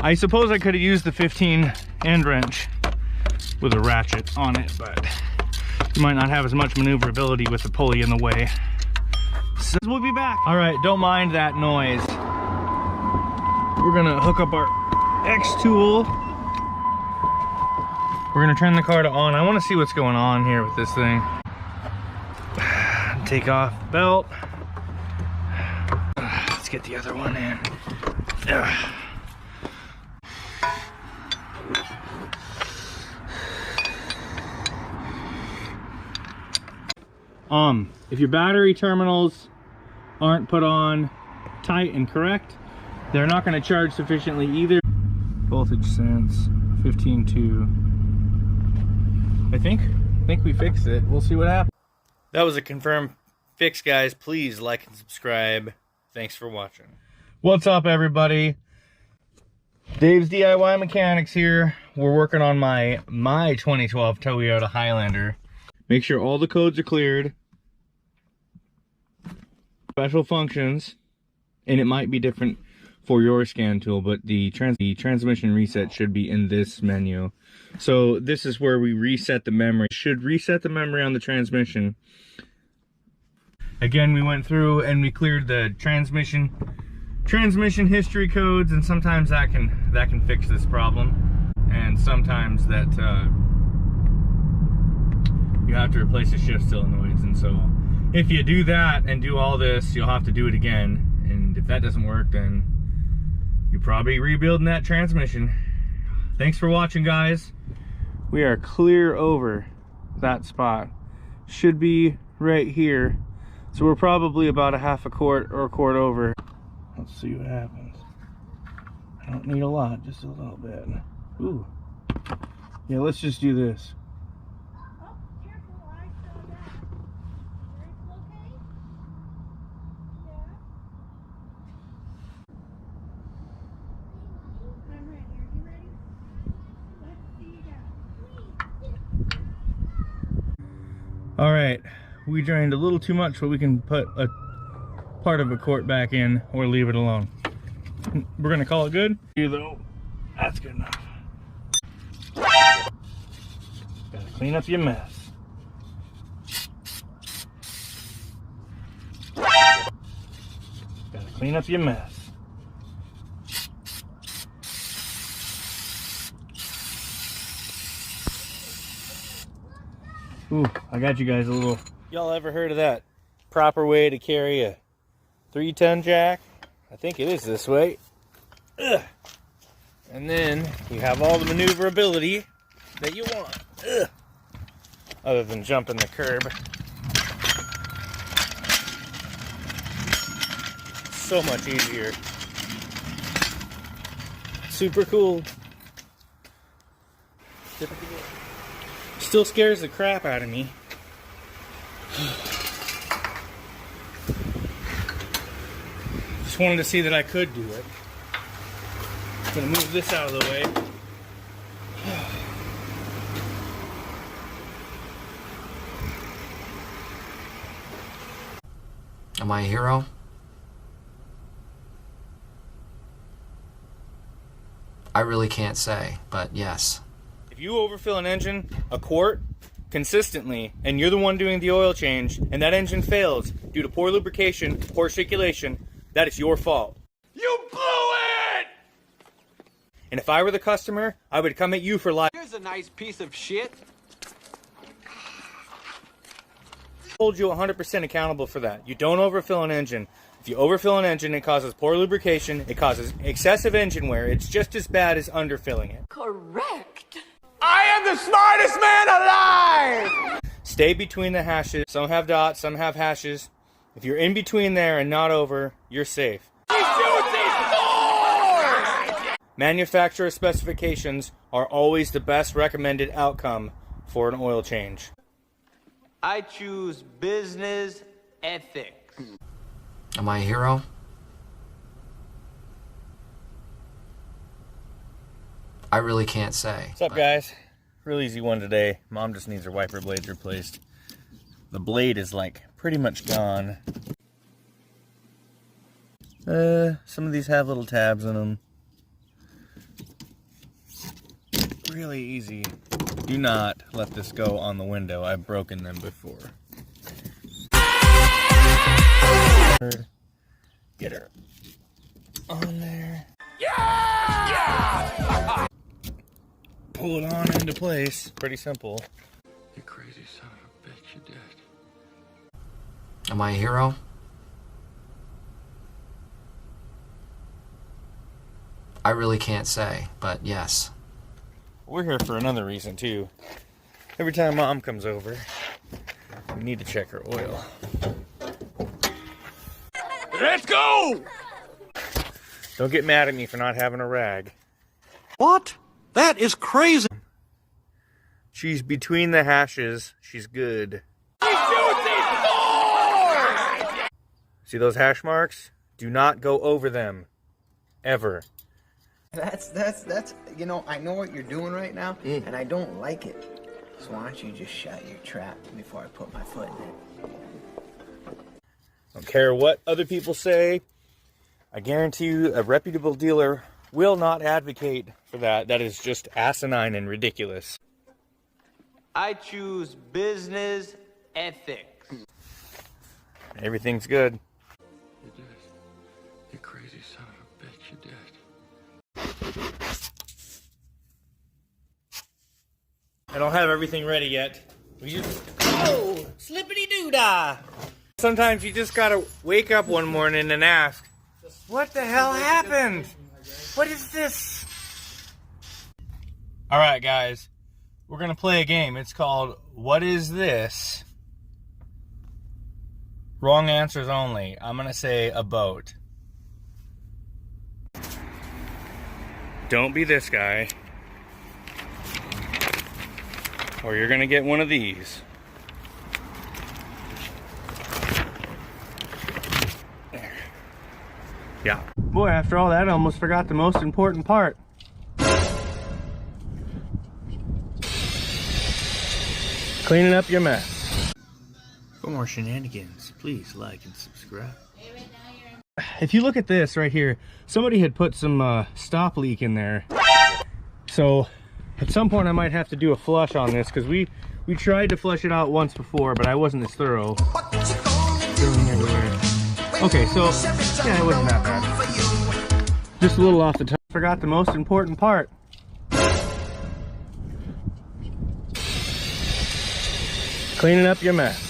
I suppose I could have used the 15 end wrench with a ratchet on it, but you might not have as much maneuverability with the pulley in the way. So we'll be back. All right, don't mind that noise. We're gonna hook up our X tool. We're gonna turn the car to on. I wanna see what's going on here with this thing. Take off belt. Let's get the other one in. If your battery terminals aren't put on tight and correct, they're not going to charge sufficiently either. Voltage sense 15.2. I think we fixed it. We'll see what happens. That was a confirmed fix, guys. Please like and subscribe. Thanks for watching. What's up, everybody? Dave's DIY Mechanics here. We're working on my 2012 Toyota Highlander. Make sure all the codes are cleared. Special functions, and it might be different for your scan tool, but the transmission reset should be in this menu. So this is where we reset the memory. Should reset the memory on the transmission. Again, we went through and we cleared the transmission history codes, and sometimes that can fix this problem, and sometimes that you have to replace the shift solenoids. And so if you do that and do all this, you'll have to do it again, and if that doesn't work, then you're probably rebuilding that transmission. Thanks for watching, guys. We are clear over that spot. Should be right here. So we're probably about a half a quart or a quart over. Let's see what happens. I don't need a lot, just a little bit. Ooh. Yeah, let's just do this. Oh, careful, I saw that. Brakes okay? Yeah. I'm ready. Are you ready? Let's see that. All right, we drained a little too much, so we can put a part of a quart back in or leave it alone. We're gonna call it good. Here though, that's good enough. Gotta clean up your mess. Gotta clean up your mess. Ooh, I got you guys a little. Y'all ever heard of that proper way to carry a 3-ton jack? I think it is this way. Ugh. And then you have all the maneuverability that you want. Ugh. Other than jumping the curb. So much easier. Super cool. Still scares the crap out of me. Just wanted to see that I could do it. Gonna move this out of the way. Am I a hero? I really can't say, but yes. If you overfill an engine a quart consistently, and you're the one doing the oil change, and that engine fails due to poor lubrication, poor circulation, that is your fault. You blew it! And if I were the customer, I would come at you for life. Here's a nice piece of shit. Hold you 100% accountable for that. You don't overfill an engine. If you overfill an engine, it causes poor lubrication, it causes excessive engine wear. It's just as bad as underfilling it. Correct. I am the smartest man alive! Stay between the hashes. Some have dots, some have hashes. If you're in between there and not over, you're safe. Manufacturer specifications are always the best recommended outcome for an oil change. I choose business ethics. Am I a hero? I really can't say. What's up, guys? Real easy one today. Mom just needs her wiper blades replaced. The blade is like pretty much gone. Some of these have little tabs in them. really easy. Do not let this go on the window. I've broken them before. Get her on there. Yeah! Pull it on into place. Pretty simple. You crazy son of a bitch, you did. Am I a hero? I really can't say, but yes. We're here for another reason too. Every time Mom comes over, we need to check her oil. Let's go! Don't get mad at me for not having a rag. What? That is crazy. She's between the hashes. She's good. See those hash marks? Do not go over them. Ever. That's, you know, I know what you're doing right now, and I don't like it. So why don't you just shut your trap before I put my foot in it? Don't care what other people say. I guarantee you a reputable dealer will not advocate for that. That is just asinine and ridiculous. I choose business ethics. Everything's good. You did. You crazy son of a bitch, you did. I don't have everything ready yet. We just... Oh! Slippity-doo-dah! Sometimes you just gotta wake up one morning and ask, what the hell happened? What is this? Alright guys, we're gonna play a game. It's called What Is This? Wrong answers only. I'm gonna say a boat. Don't be this guy, or you're gonna get one of these. There. Yeah. Boy, after all that, I almost forgot the most important part. Cleaning up your mess. For more shenanigans, please like and subscribe. If you look at this right here, somebody had put some stop leak in there. So at some point I might have to do a flush on this, because we tried to flush it out once before, but I wasn't as thorough. Filling everywhere. Okay, so yeah, it wasn't that bad. Just a little off the top. Forgot the most important part. Cleaning up your mess.